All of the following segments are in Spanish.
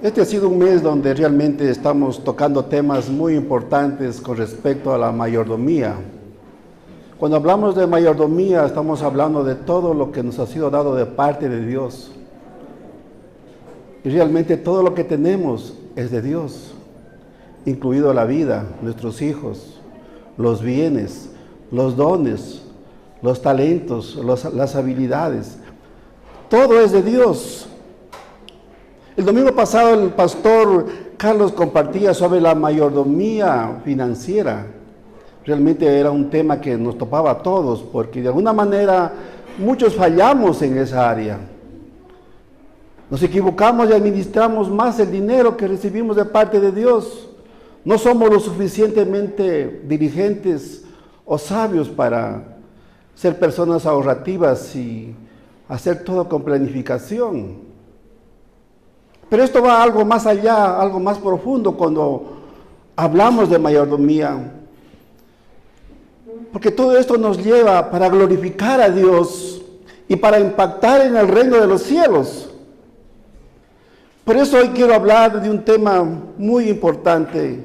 Este ha sido un mes donde realmente estamos tocando temas muy importantes con respecto a la mayordomía. Cuando hablamos de mayordomía, estamos hablando de todo lo que nos ha sido dado de parte de Dios. Y realmente todo lo que tenemos es de Dios, incluido la vida, nuestros hijos, los bienes, los dones, los talentos, las habilidades. Todo es de Dios. El domingo pasado el pastor Carlos compartía sobre la mayordomía financiera. Realmente era un tema que nos topaba a todos, porque de alguna manera muchos fallamos en esa área. Nos equivocamos y administramos más el dinero que recibimos de parte de Dios. No somos lo suficientemente diligentes o sabios para ser personas ahorrativas y hacer todo con planificación. Pero esto va algo más allá, algo más profundo cuando hablamos de mayordomía. Porque todo esto nos lleva para glorificar a Dios y para impactar en el reino de los cielos. Por eso hoy quiero hablar de un tema muy importante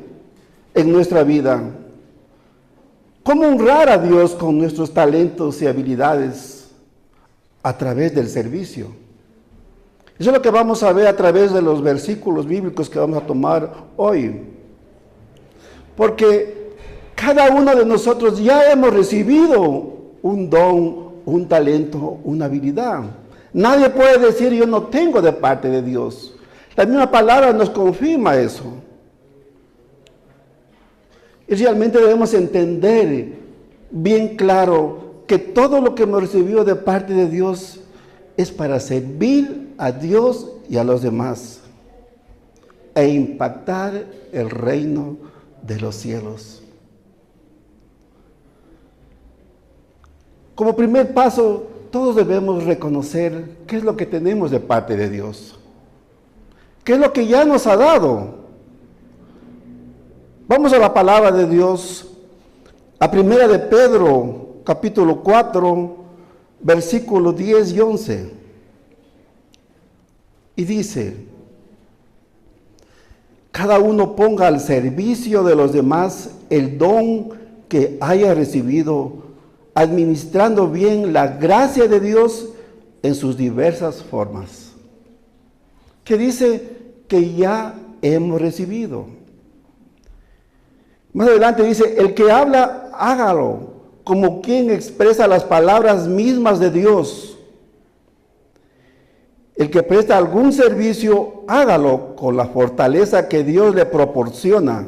en nuestra vida. ¿Cómo honrar a Dios con nuestros talentos y habilidades a través del servicio? Eso es lo que vamos a ver a través de los versículos bíblicos que vamos a tomar hoy. Porque cada uno de nosotros ya hemos recibido un don, un talento, una habilidad. Nadie puede decir yo no tengo de parte de Dios. La misma palabra nos confirma eso. Y realmente debemos entender bien claro que todo lo que hemos recibido de parte de Dios es para servir a Dios y a los demás e impactar el reino de los cielos. Como primer paso, todos debemos reconocer qué es lo que tenemos de parte de Dios, qué es lo que ya nos ha dado. Vamos a la palabra de Dios, a Primera de Pedro, capítulo 4, versículos 10 y 11. Y dice, cada uno ponga al servicio de los demás el don que haya recibido, administrando bien la gracia de Dios en sus diversas formas. Que dice que ya hemos recibido. Más adelante dice, el que habla, hágalo como quien expresa las palabras mismas de Dios. El que presta algún servicio, hágalo con la fortaleza que Dios le proporciona.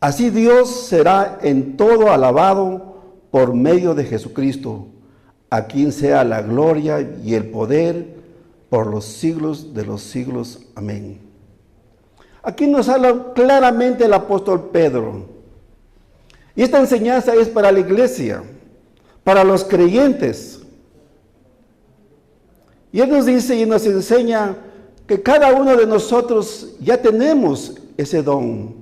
Así Dios será en todo alabado por medio de Jesucristo, a quien sea la gloria y el poder por los siglos de los siglos. Amén. Aquí nos habla claramente el apóstol Pedro. Y esta enseñanza es para la iglesia, para los creyentes. Y Él nos dice y nos enseña que cada uno de nosotros ya tenemos ese don,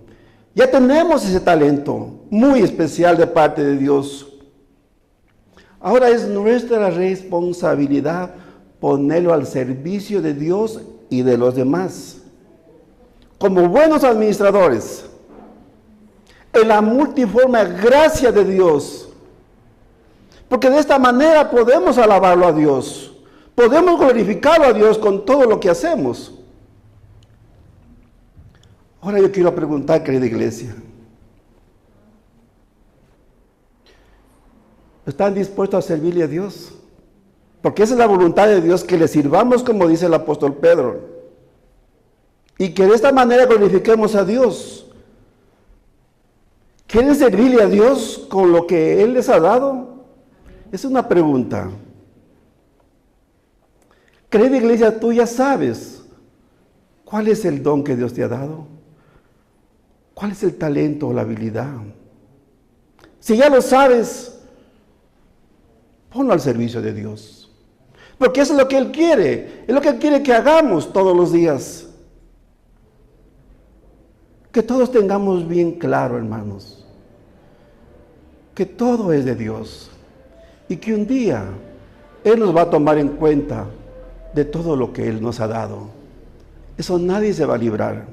ya tenemos ese talento muy especial de parte de Dios. Ahora es nuestra responsabilidad ponerlo al servicio de Dios y de los demás. Como buenos administradores, en la multiforme gracia de Dios. Porque de esta manera podemos alabarlo a Dios. Podemos glorificarlo a Dios con todo lo que hacemos. Ahora yo quiero preguntar, querida iglesia, ¿están dispuestos a servirle a Dios? Porque esa es la voluntad de Dios, que le sirvamos como dice el apóstol Pedro. Y que de esta manera glorifiquemos a Dios. ¿Quieren servirle a Dios con lo que Él les ha dado? Es una pregunta. Querida iglesia, tú ya sabes cuál es el don que Dios te ha dado. ¿Cuál es el talento o la habilidad? Si ya lo sabes, ponlo al servicio de Dios. Porque eso es lo que Él quiere. Es lo que Él quiere que hagamos todos los días. Que todos tengamos bien claro, hermanos, que todo es de Dios. Y que un día Él nos va a tomar en cuenta de todo lo que Él nos ha dado. eso nadie se va a librar.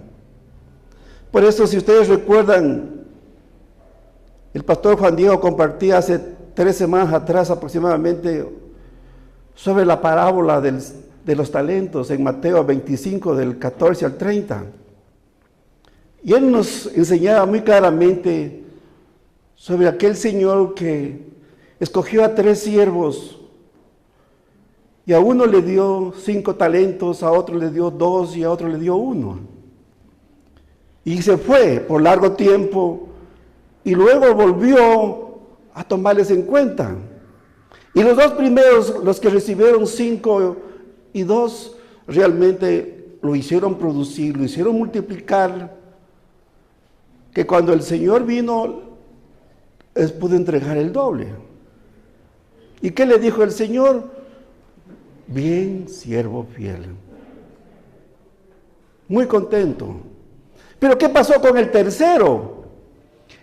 Por eso, si ustedes recuerdan, el pastor Juan Diego compartía hace 3 semanas atrás aproximadamente sobre la parábola de los talentos en Mateo 25, del 14 al 30. Y él nos enseñaba muy claramente sobre aquel señor que escogió a 3 siervos y a uno le dio 5 talentos, a otro le dio 2 y a otro le dio 1. Y se fue por largo tiempo y luego volvió a tomarles en cuenta. Y los 2 primeros, los que recibieron 5 y 2, realmente lo hicieron producir, lo hicieron multiplicar, que cuando el Señor vino, les pudo entregar el doble. ¿Y qué le dijo el Señor? Bien, siervo fiel. Muy contento. Pero ¿qué pasó con el tercero?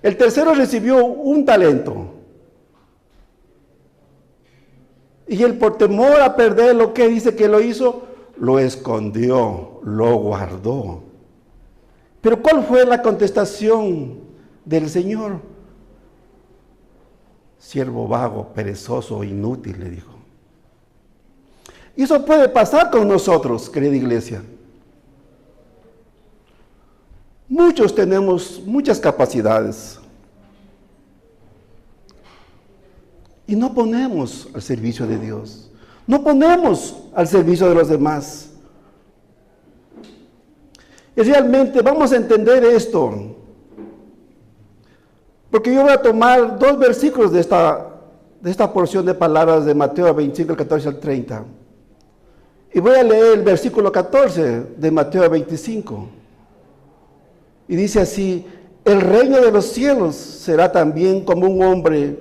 El tercero recibió 1 talento. Y él, por temor a perder lo que dice que lo hizo, lo escondió, lo guardó. Pero ¿cuál fue la contestación del Señor? Siervo vago, perezoso, inútil, le dijo. Y eso puede pasar con nosotros, querida iglesia. Muchos tenemos muchas capacidades y no ponemos al servicio de Dios, no ponemos al servicio de los demás. Y realmente vamos a entender esto, porque yo voy a tomar 2 versículos de esta porción de palabras de Mateo 25, el 14 al 30. Y voy a leer el versículo 14 de Mateo 25. Y dice así: el reino de los cielos será también como un hombre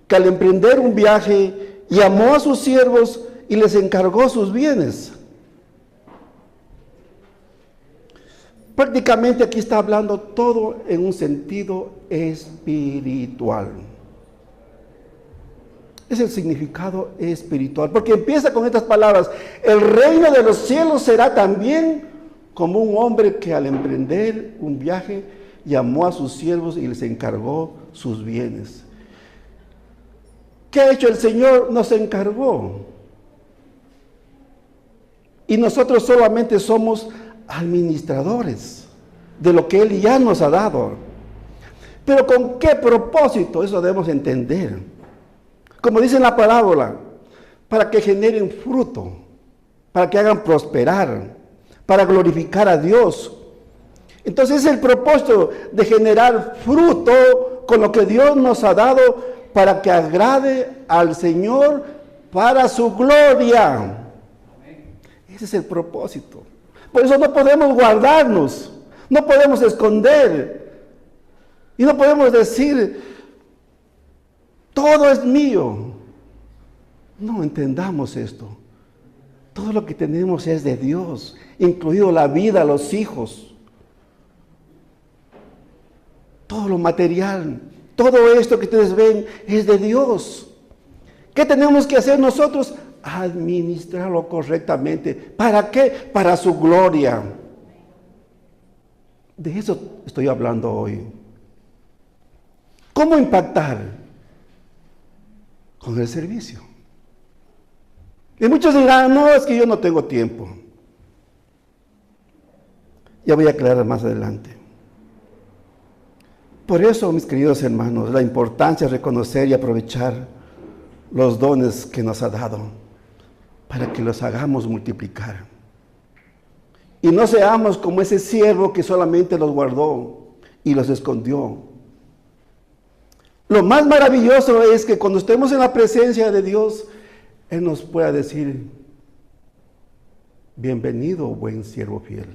que al emprender un viaje llamó a sus siervos y les encargó sus bienes. Prácticamente aquí está hablando todo en un sentido espiritual. Es el significado espiritual, porque empieza con estas palabras: el reino de los cielos será también como un hombre que al emprender un viaje llamó a sus siervos y les encargó sus bienes. ¿Qué ha hecho el Señor? Nos encargó. Y nosotros solamente somos administradores de lo que Él ya nos ha dado. Pero ¿con qué propósito? Eso debemos entender. Como dice en la parábola, para que generen fruto, para que hagan prosperar, para glorificar a Dios. Entonces es el propósito de generar fruto con lo que Dios nos ha dado para que agrade al Señor para su gloria. Ese es el propósito. Por eso no podemos guardarnos, no podemos esconder y no podemos decir todo es mío. No entendamos esto. Todo lo que tenemos es de Dios, incluido la vida, los hijos, todo lo material, todo esto que ustedes ven es de Dios. ¿Qué tenemos que hacer nosotros? Administrarlo correctamente. ¿Para qué? Para su gloria. De eso estoy hablando hoy. ¿Cómo impactar? Con el servicio. Y muchos dirán: no, es que yo no tengo tiempo. Ya voy a aclarar más adelante. Por eso, mis queridos hermanos, la importancia de reconocer y aprovechar los dones que nos ha dado, para que los hagamos multiplicar. Y no seamos como ese siervo que solamente los guardó y los escondió. Lo más maravilloso es que cuando estemos en la presencia de Dios, Él nos pueda decir: bienvenido, buen siervo fiel.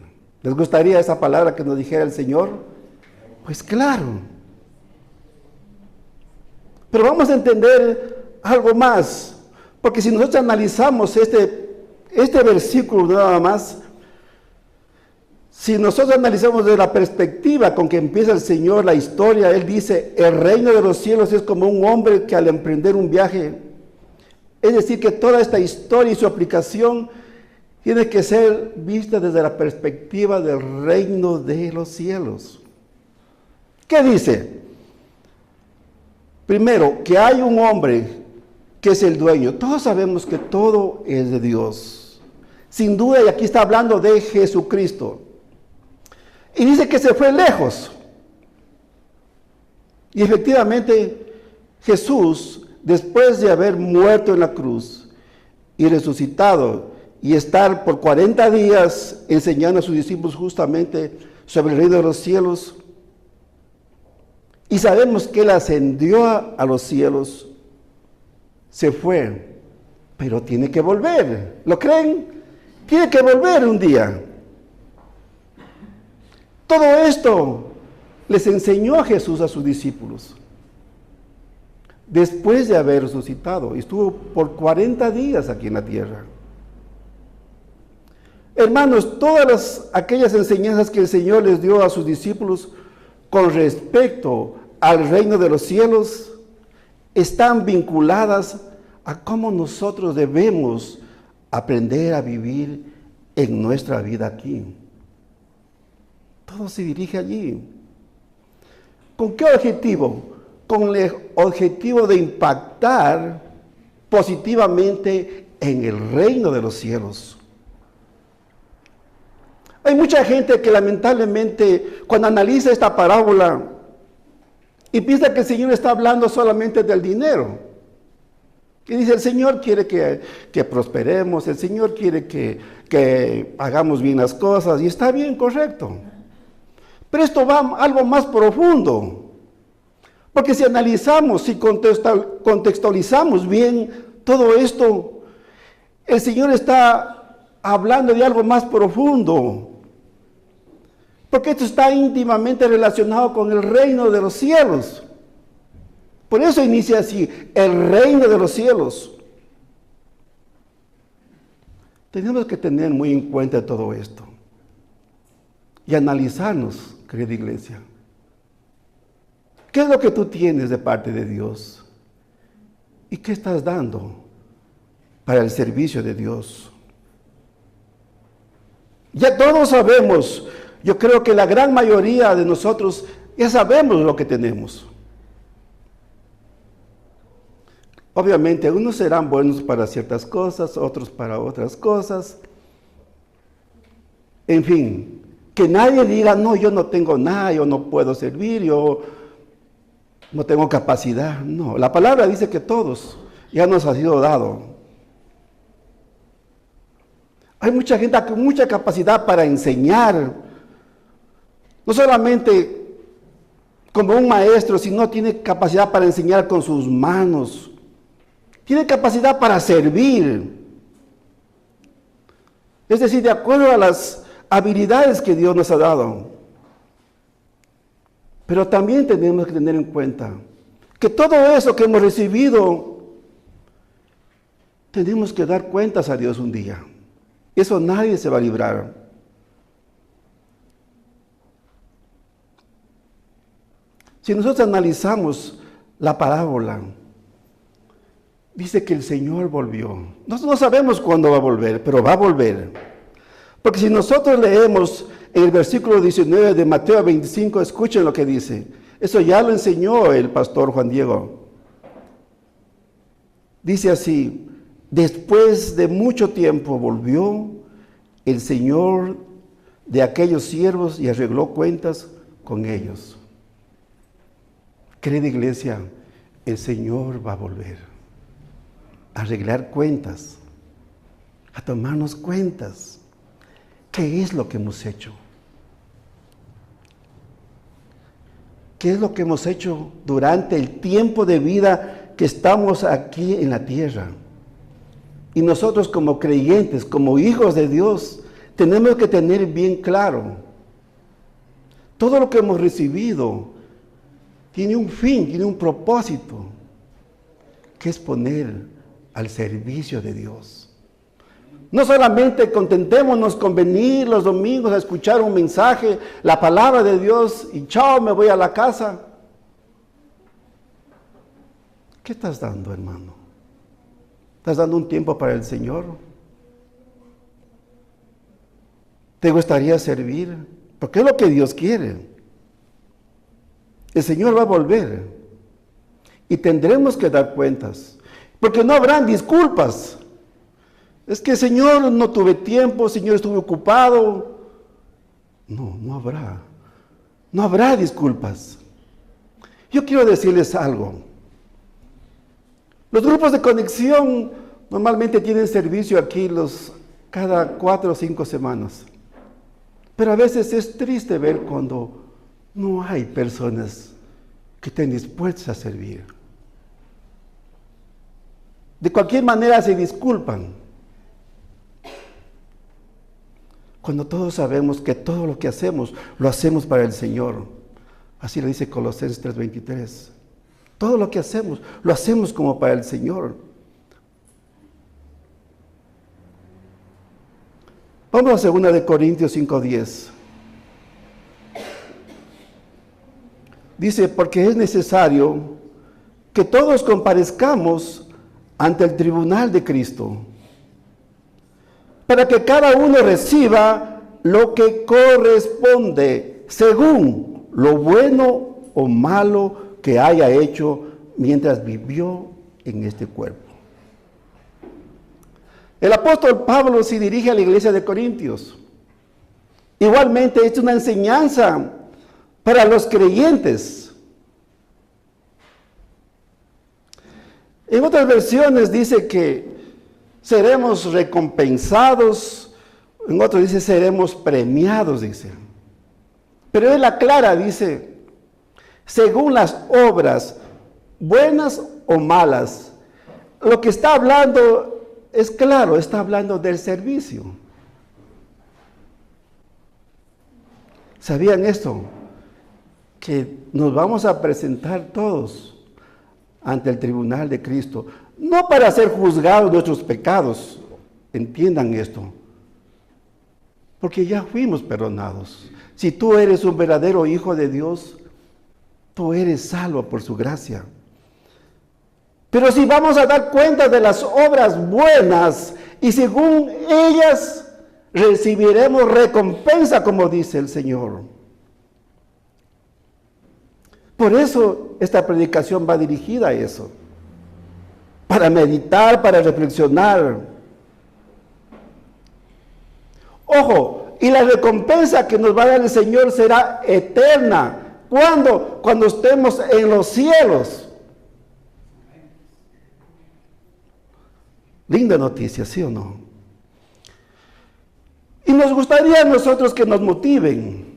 ¿Les gustaría esa palabra que nos dijera el Señor? Pues claro. Pero vamos a entender algo más, porque si nosotros analizamos este versículo nada más, si nosotros analizamos desde la perspectiva con que empieza el Señor la historia, Él dice: el reino de los cielos es como un hombre que al emprender un viaje. Es decir, que toda esta historia y su aplicación tiene que ser vista desde la perspectiva del reino de los cielos. ¿Qué dice? Primero, que hay un hombre que es el dueño. Todos sabemos que todo es de Dios. Sin duda, y aquí está hablando de Jesucristo. Y dice que se fue lejos. Y efectivamente, Jesús, después de haber muerto en la cruz y resucitado y estar por 40 días enseñando a sus discípulos justamente sobre el reino de los cielos, y sabemos que Él ascendió a los cielos, se fue, pero tiene que volver. ¿Lo creen? Tiene que volver un día. Todo esto les enseñó a Jesús a sus discípulos. Después de haber resucitado, estuvo por 40 días aquí en la tierra. Hermanos, todas aquellas enseñanzas que el Señor les dio a sus discípulos con respecto al reino de los cielos están vinculadas a cómo nosotros debemos aprender a vivir en nuestra vida aquí. Todo se dirige allí. ¿Con qué objetivo? Con el objetivo de impactar positivamente en el reino de los cielos. Hay mucha gente que lamentablemente cuando analiza esta parábola y piensa que el Señor está hablando solamente del dinero. Y dice, el Señor quiere que prosperemos, el Señor quiere que hagamos bien las cosas, y está bien, correcto. Pero esto va a algo más profundo. Porque si analizamos, si contextualizamos bien todo esto, el Señor está hablando de algo más profundo. Porque esto está íntimamente relacionado con el reino de los cielos. Por eso inicia así, el reino de los cielos. Tenemos que tener muy en cuenta todo esto y analizarnos, querida iglesia. ¿Qué es lo que tú tienes de parte de Dios? ¿Y qué estás dando para el servicio de Dios? Ya todos sabemos, yo creo que la gran mayoría de nosotros ya sabemos lo que tenemos. Obviamente, unos serán buenos para ciertas cosas, otros para otras cosas. En fin, que nadie diga, no, yo no tengo nada, yo no puedo servir, yo no tengo capacidad. No, la palabra dice que todos ya nos ha sido dado. Hay mucha gente con mucha capacidad para enseñar, no solamente como un maestro, sino tiene capacidad para enseñar con sus manos. Tiene capacidad para servir. Es decir, de acuerdo a las habilidades que Dios nos ha dado. Pero también tenemos que tener en cuenta que todo eso que hemos recibido, tenemos que dar cuentas a Dios un día. Eso nadie se va a librar. Si nosotros analizamos la parábola, dice que el Señor volvió. Nosotros no sabemos cuándo va a volver, pero va a volver. Porque si nosotros leemos en el versículo 19 de Mateo 25, escuchen lo que dice. Eso ya lo enseñó el pastor Juan Diego. Dice así, después de mucho tiempo volvió el Señor de aquellos siervos y arregló cuentas con ellos. Querida iglesia, el Señor va a volver a arreglar cuentas, a tomarnos cuentas. ¿Qué es lo que hemos hecho? ¿Qué es lo que hemos hecho durante el tiempo de vida que estamos aquí en la tierra? Y nosotros como creyentes, como hijos de Dios, tenemos que tener bien claro, todo lo que hemos recibido tiene un fin, tiene un propósito, que es poner al servicio de Dios. No solamente contentémonos con venir los domingos a escuchar un mensaje, la palabra de Dios y chao, me voy a la casa. ¿Qué estás dando, hermano? ¿Estás dando un tiempo para el Señor? ¿Te gustaría servir? Porque es lo que Dios quiere. El Señor va a volver y tendremos que dar cuentas, porque no habrán disculpas. Es que, Señor, no tuve tiempo, Señor, estuve ocupado. No habrá. No habrá disculpas. Yo quiero decirles algo. Los grupos de conexión normalmente tienen servicio aquí cada 4 o 5 semanas. Pero a veces es triste ver cuando no hay personas que estén dispuestas a servir. De cualquier manera se disculpan. Cuando todos sabemos que todo lo que hacemos, lo hacemos para el Señor. Así lo dice Colosenses 3:23. Todo lo que hacemos, lo hacemos como para el Señor. Vamos a 2 Corintios 5:10. Dice, porque es necesario que todos comparezcamos ante el tribunal de Cristo, para que cada uno reciba lo que corresponde, según lo bueno o malo que haya hecho mientras vivió en este cuerpo. El apóstol Pablo se dirige a la iglesia de Corintios. Igualmente, es una enseñanza para los creyentes. En otras versiones dice que seremos recompensados, en otros dice seremos premiados, dice. Pero él aclara, dice, según las obras, buenas o malas. Lo que está hablando es claro, está hablando del servicio. ¿Sabían esto? Que nos vamos a presentar todos ante el tribunal de Cristo, no para ser juzgados nuestros pecados, entiendan esto, porque ya fuimos perdonados. Si tú eres un verdadero hijo de Dios, tú eres salvo por su gracia. Pero si vamos a dar cuenta de las obras buenas y según ellas recibiremos recompensa, como dice el Señor. Por eso esta predicación va dirigida a eso, para meditar, para reflexionar. Ojo, y la recompensa que nos va a dar el Señor será eterna. ¿Cuándo? Cuando estemos en los cielos. Linda noticia, ¿sí o no? Y nos gustaría a nosotros que nos motiven.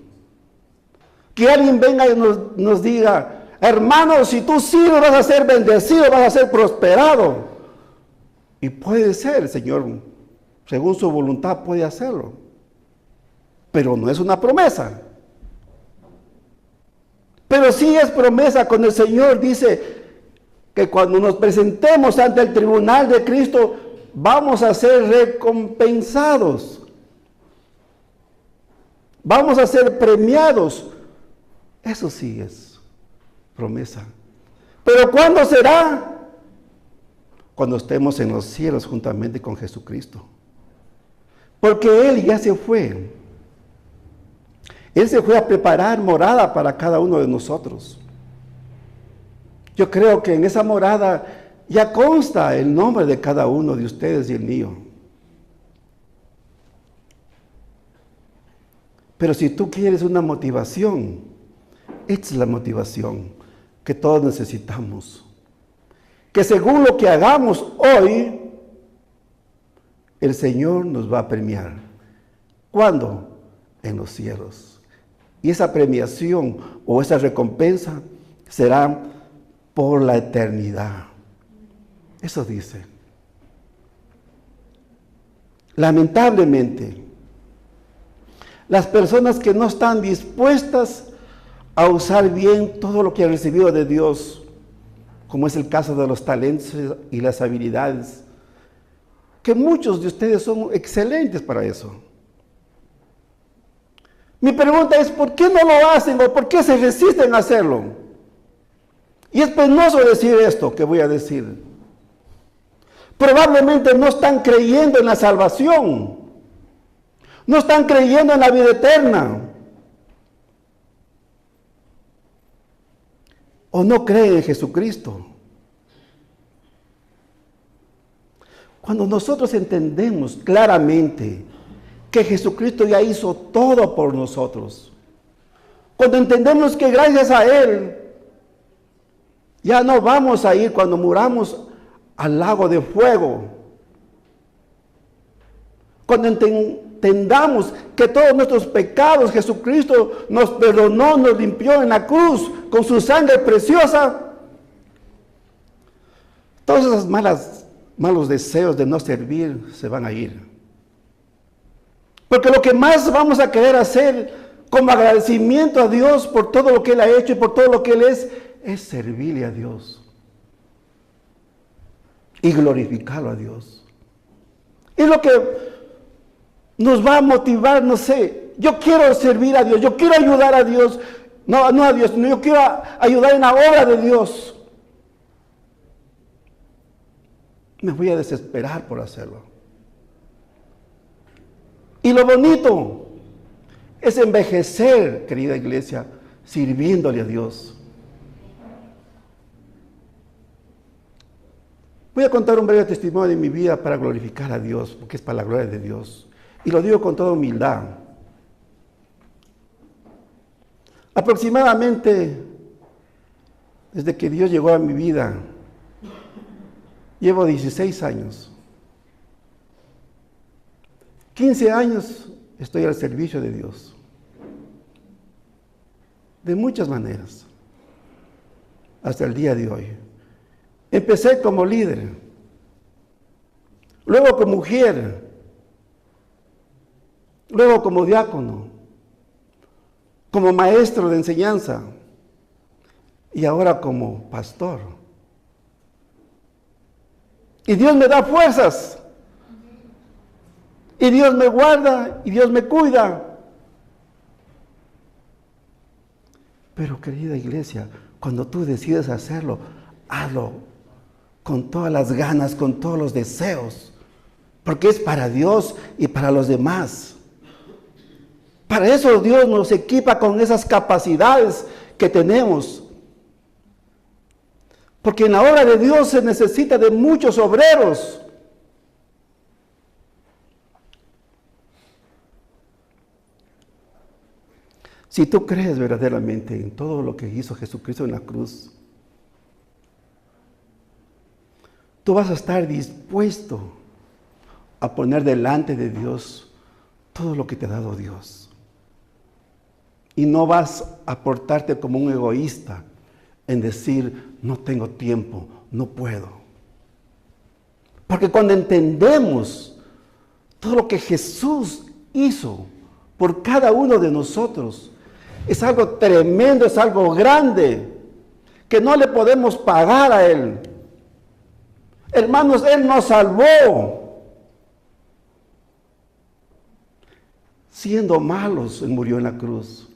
Que alguien venga y nos diga, hermano, si tú sirves vas a ser bendecido, vas a ser prosperado. Y puede ser, Señor, según su voluntad puede hacerlo. Pero no es una promesa. Pero sí es promesa cuando el Señor dice que cuando nos presentemos ante el tribunal de Cristo, vamos a ser recompensados. Vamos a ser premiados. Eso sí es promesa. Pero ¿cuándo será? Cuando estemos en los cielos juntamente con Jesucristo. Porque Él ya se fue. Él se fue a preparar morada para cada uno de nosotros. Yo creo que en esa morada ya consta el nombre de cada uno de ustedes y el mío. Pero si tú quieres una motivación, esta es la motivación que todos necesitamos. Que según lo que hagamos hoy, el Señor nos va a premiar. ¿Cuándo? En los cielos. Y esa premiación o esa recompensa será por la eternidad. Eso dice. Lamentablemente, las personas que no están dispuestas a usar bien todo lo que han recibido de Dios, como es el caso de los talentos y las habilidades, que muchos de ustedes son excelentes para eso. Mi pregunta es, ¿por qué no lo hacen o por qué se resisten a hacerlo? Y es penoso decir esto que voy a decir. Probablemente no están creyendo en la salvación. No están creyendo en la vida eterna. O no creen en Jesucristo. Cuando nosotros entendemos claramente que Jesucristo ya hizo todo por nosotros, cuando entendemos que gracias a Él ya no vamos a ir cuando muramos al lago de fuego, cuando entendamos que todos nuestros pecados Jesucristo nos perdonó, nos limpió en la cruz con su sangre preciosa, todos esos malos deseos de no servir se van a ir. Porque lo que más vamos a querer hacer como agradecimiento a Dios por todo lo que Él ha hecho y por todo lo que Él es servirle a Dios y glorificarlo a Dios. Es lo que nos va a motivar, no sé, yo quiero servir a Dios, yo quiero ayudar a Dios, no a Dios, sino yo quiero ayudar en la obra de Dios. Me voy a desesperar por hacerlo. Y lo bonito es envejecer, querida iglesia, sirviéndole a Dios. Voy a contar un breve testimonio de mi vida para glorificar a Dios, porque es para la gloria de Dios. Y lo digo con toda humildad. Aproximadamente, desde que Dios llegó a mi vida, llevo 16 años. 15 años estoy al servicio de Dios. De muchas maneras. Hasta el día de hoy. Empecé como líder. Luego como mujer. Luego como diácono. Como maestro de enseñanza. Y ahora como pastor. Y Dios me da fuerzas. Y Dios me guarda y Dios me cuida. Pero querida iglesia, cuando tú decides hacerlo, hazlo con todas las ganas, con todos los deseos. Porque es para Dios y para los demás. Para eso Dios nos equipa con esas capacidades que tenemos. Porque en la obra de Dios se necesita de muchos obreros. Si tú crees verdaderamente en todo lo que hizo Jesucristo en la cruz, tú vas a estar dispuesto a poner delante de Dios todo lo que te ha dado Dios. Y no vas a portarte como un egoísta en decir, no tengo tiempo, no puedo. Porque cuando entendemos todo lo que Jesús hizo por cada uno de nosotros, es algo tremendo, es algo grande, que no le podemos pagar a Él. Hermanos, Él nos salvó. Siendo malos, Él murió en la cruz.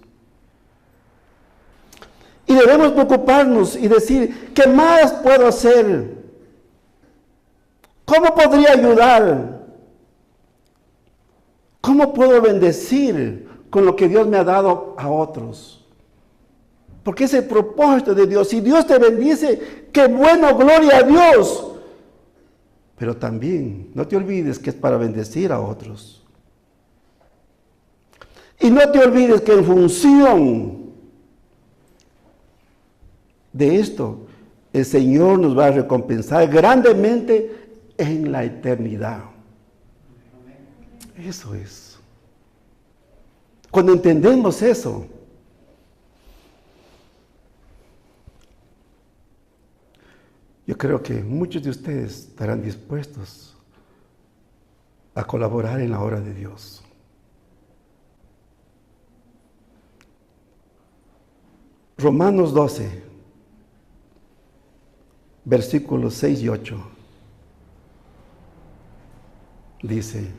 Y debemos preocuparnos y decir, ¿qué más puedo hacer? ¿Cómo podría ayudar? ¿Cómo puedo bendecir con lo que Dios me ha dado a otros? Porque es el propósito de Dios. Si Dios te bendice, ¡qué bueno! ¡Gloria a Dios! Pero también, no te olvides que es para bendecir a otros. Y no te olvides que en función de esto, el Señor nos va a recompensar grandemente en la eternidad. Eso es. Cuando entendemos eso, yo creo que muchos de ustedes estarán dispuestos a colaborar en la obra de Dios. Romanos 12, versículos 6 y 8, dice,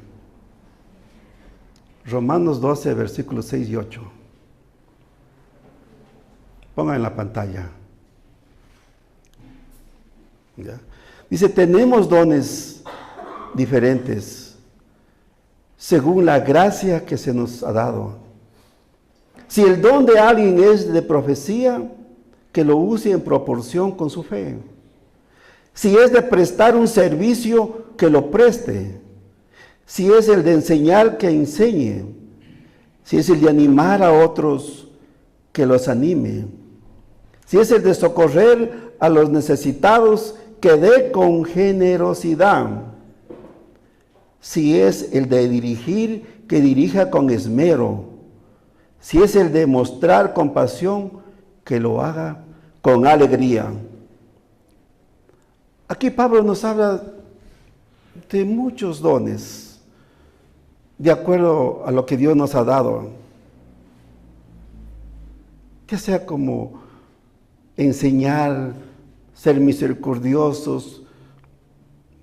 Romanos 12, versículos 6 y 8. Pongan en la pantalla. ¿Ya? Dice, tenemos dones diferentes según la gracia que se nos ha dado. Si el don de alguien es de profecía, que lo use en proporción con su fe. Si es de prestar un servicio, que lo preste. Si es el de enseñar, que enseñe. Si es el de animar a otros, que los anime. Si es el de socorrer a los necesitados, que dé con generosidad. Si es el de dirigir, que dirija con esmero. Si es el de mostrar compasión, que lo haga con alegría. Aquí Pablo nos habla de muchos dones, de acuerdo a lo que Dios nos ha dado. Ya sea como enseñar, ser misericordiosos,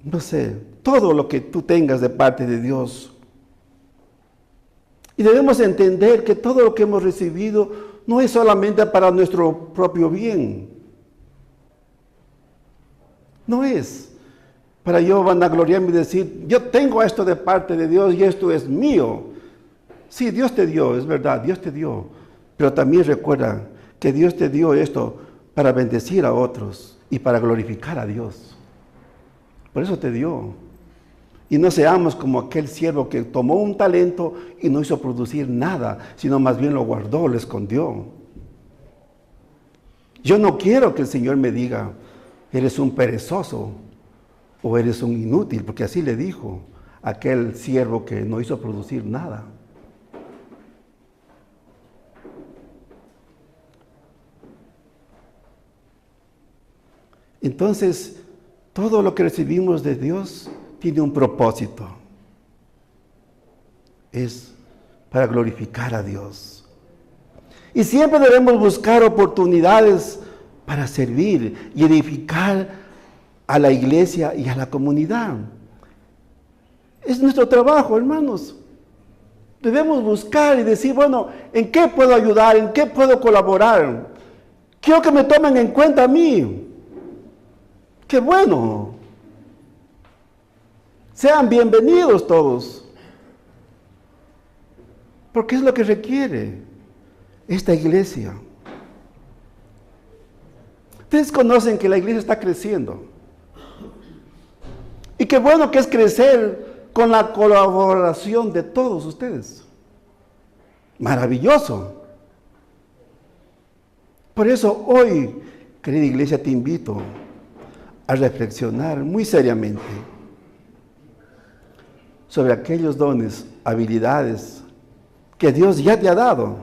no sé, todo lo que tú tengas de parte de Dios. Y debemos entender que todo lo que hemos recibido no es solamente para nuestro propio bien. No es para yo vanagloriarme y decir, yo tengo esto de parte de Dios y esto es mío. Sí, Dios te dio, es verdad, Dios te dio. Pero también recuerda que Dios te dio esto para bendecir a otros y para glorificar a Dios. Por eso te dio. Y no seamos como aquel siervo que tomó un talento y no hizo producir nada, sino más bien lo guardó, lo escondió. Yo no quiero que el Señor me diga, eres un perezoso o eres un inútil, porque así le dijo aquel siervo que no hizo producir nada. Entonces, todo lo que recibimos de Dios tiene un propósito. Es para glorificar a Dios. Y siempre debemos buscar oportunidades para servir y edificar a la iglesia y a la comunidad. Es nuestro trabajo, hermanos. Debemos buscar y decir, bueno, ¿en qué puedo ayudar? ¿En qué puedo colaborar? Quiero que me tomen en cuenta a mí. ¡Qué bueno! Sean bienvenidos todos. Porque es lo que requiere esta iglesia. Ustedes conocen que la iglesia está creciendo. Y qué bueno que es crecer con la colaboración de todos ustedes. Maravilloso. Por eso hoy, querida iglesia, te invito a reflexionar muy seriamente sobre aquellos dones, habilidades que Dios ya te ha dado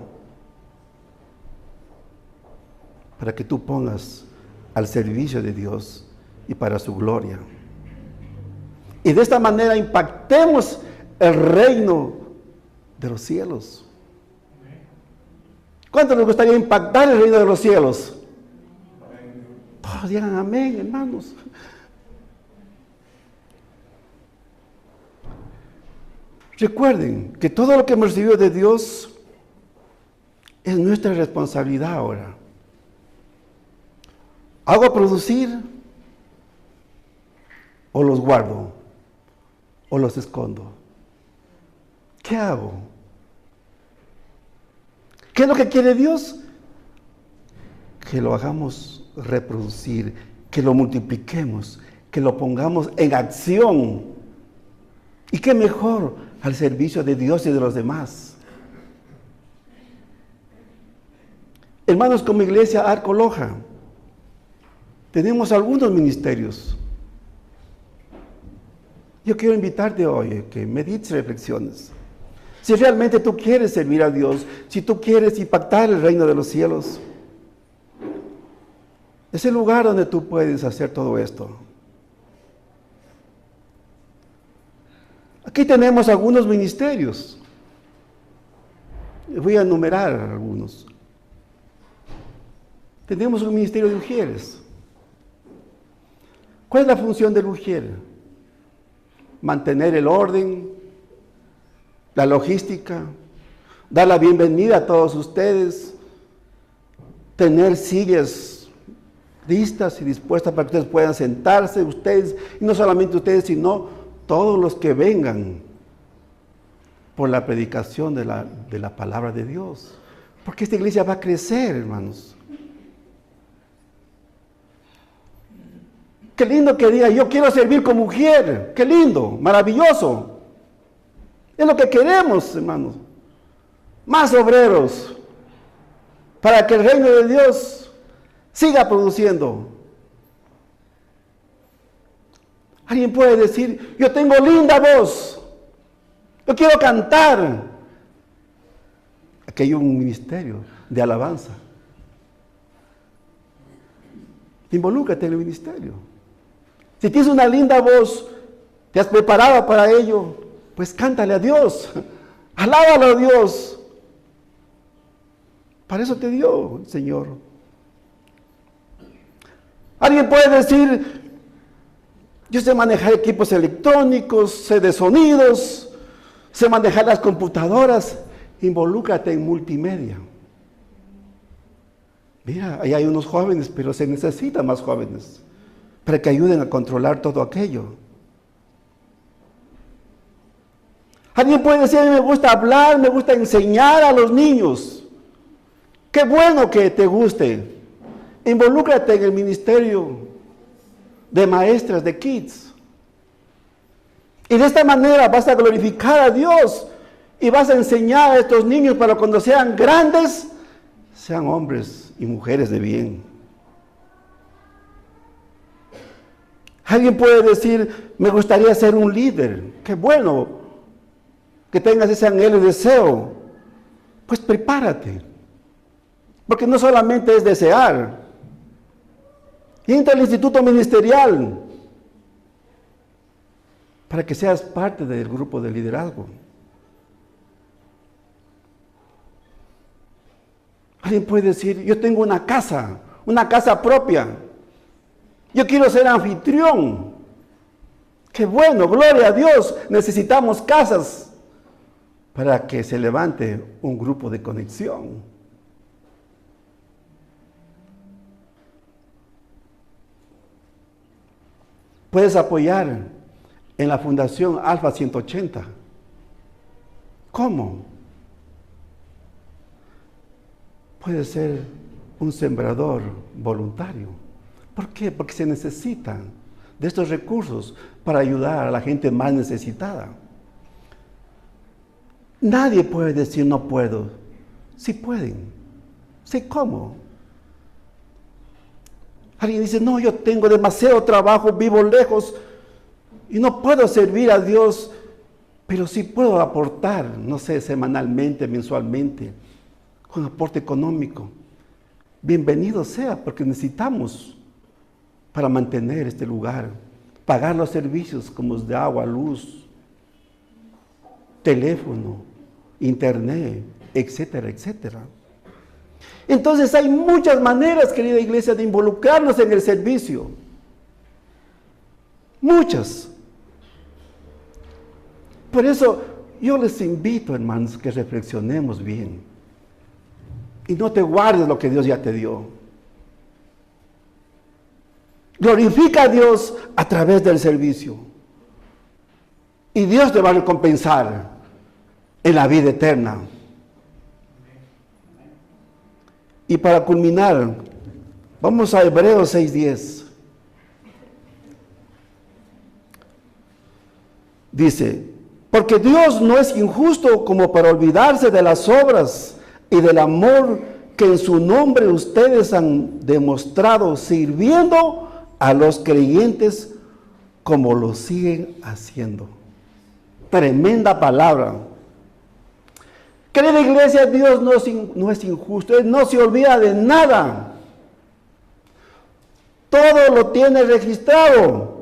para que tú pongas al servicio de Dios y para su gloria. Y de esta manera impactemos el reino de los cielos. ¿Cuánto nos gustaría impactar el reino de los cielos? Todos digan amén, hermanos. Recuerden que todo lo que hemos recibido de Dios es nuestra responsabilidad ahora. ¿Hago producir o los guardo o los escondo? ¿Qué hago? ¿Qué es lo que quiere Dios? Que lo hagamos reproducir, que lo multipliquemos, que lo pongamos en acción. ¿Y qué mejor? Al servicio de Dios y de los demás. Hermanos, como iglesia Arco Loja, tenemos algunos ministerios. Yo quiero invitarte hoy a que medites, reflexiones. Si realmente tú quieres servir a Dios, si tú quieres impactar el reino de los cielos, es el lugar donde tú puedes hacer todo esto. Aquí tenemos algunos ministerios. Voy a enumerar algunos. Tenemos un ministerio de Ujieres. ¿Cuál es la función del Ujier? Mantener el orden, la logística, dar la bienvenida a todos ustedes, tener sillas listas y dispuestas para que ustedes puedan sentarse, ustedes, y no solamente ustedes, sino todos los que vengan por la predicación de la palabra de Dios. Porque esta iglesia va a crecer, hermanos. Qué lindo que diga, yo quiero servir como mujer. Qué lindo, maravilloso. Es lo que queremos, hermanos. Más obreros para que el reino de Dios siga produciendo. Alguien puede decir, yo tengo linda voz, yo quiero cantar. Aquí hay un ministerio de alabanza. Involúcrate en el ministerio. Si tienes una linda voz, te has preparado para ello, pues cántale a Dios, alábalo a Dios. Para eso te dio el Señor. Alguien puede decir, yo sé manejar equipos electrónicos, sé de sonidos, sé manejar las computadoras. Involúcrate en multimedia. Mira, ahí hay unos jóvenes, pero se necesitan más jóvenes para que ayuden a controlar todo aquello. Alguien puede decir, a mí me gusta hablar, me gusta enseñar a los niños. Qué bueno que te guste. Involúcrate en el ministerio de maestras de kids. Y de esta manera vas a glorificar a Dios y vas a enseñar a estos niños para cuando sean grandes, sean hombres y mujeres de bien. Alguien puede decir, me gustaría ser un líder. Qué bueno que tengas ese anhelo y deseo. Pues prepárate. Porque no solamente es desear. Entra al instituto ministerial para que seas parte del grupo de liderazgo. Alguien puede decir, yo tengo una casa propia. Yo quiero ser anfitrión. Qué bueno, gloria a Dios. Necesitamos casas para que se levante un grupo de conexión. Puedes apoyar en la Fundación Alfa 180. ¿Cómo? Puedes ser un sembrador voluntario. ¿Por qué? Porque se necesitan de estos recursos para ayudar a la gente más necesitada. Nadie puede decir no puedo. Sí pueden. Sí, ¿cómo? Alguien dice, no, yo tengo demasiado trabajo, vivo lejos y no puedo servir a Dios, pero sí puedo aportar, no sé, semanalmente, mensualmente, con aporte económico. Bienvenido sea, porque necesitamos para mantener este lugar, pagar los servicios como los de agua, luz, teléfono, internet, etcétera, etcétera. Entonces hay muchas maneras, querida iglesia, de involucrarnos en el servicio. Muchas. Por eso yo les invito, hermanos, que reflexionemos bien. Y no te guardes lo que Dios ya te dio. Glorifica a Dios a través del servicio. Y Dios te va a recompensar en la vida eterna. Y para culminar, vamos a Hebreos 6:10. Dice, porque Dios no es injusto como para olvidarse de las obras y del amor que en su nombre ustedes han demostrado sirviendo a los creyentes como lo siguen haciendo. Tremenda palabra. Querida iglesia, Dios no es injusto, Él no se olvida de nada. Todo lo tiene registrado.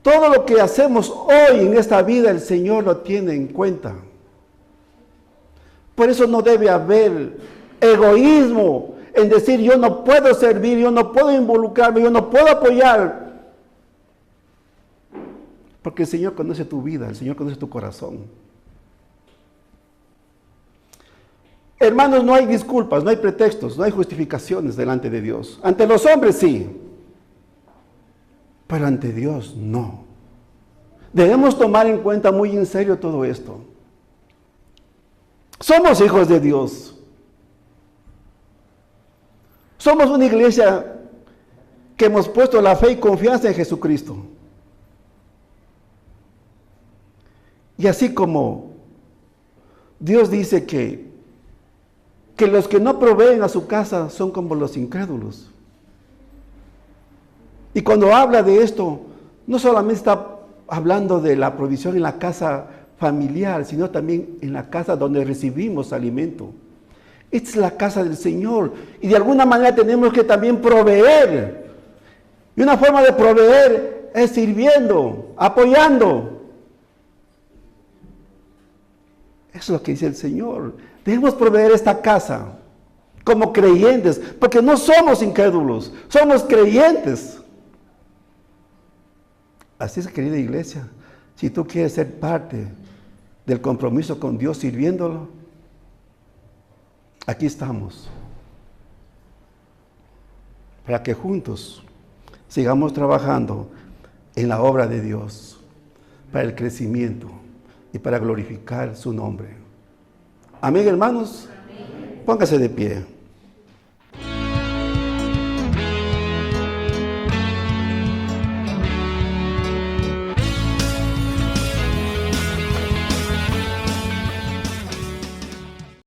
Todo lo que hacemos hoy en esta vida, el Señor lo tiene en cuenta. Por eso no debe haber egoísmo en decir yo no puedo servir, yo no puedo involucrarme, yo no puedo apoyar. Porque el Señor conoce tu vida, el Señor conoce tu corazón. Hermanos, no hay disculpas, no hay pretextos, no hay justificaciones delante de Dios. Ante los hombres sí, pero ante Dios no. Debemos tomar en cuenta muy en serio todo esto. Somos hijos de Dios. Somos una iglesia que hemos puesto la fe y confianza en Jesucristo. Y así como Dios dice que los que no proveen a su casa son como los incrédulos. Y cuando habla de esto, no solamente está hablando de la provisión en la casa familiar, sino también en la casa donde recibimos alimento. Esta es la casa del Señor. Y de alguna manera tenemos que también proveer. Y una forma de proveer es sirviendo, apoyando. Eso es lo que dice el Señor. Debemos proveer esta casa como creyentes, porque no somos incrédulos, somos creyentes. Así es, querida iglesia, si tú quieres ser parte del compromiso con Dios sirviéndolo, aquí estamos, para que juntos sigamos trabajando en la obra de Dios, para el crecimiento y para glorificar su nombre. Amén, hermanos. Amén. Póngase de pie.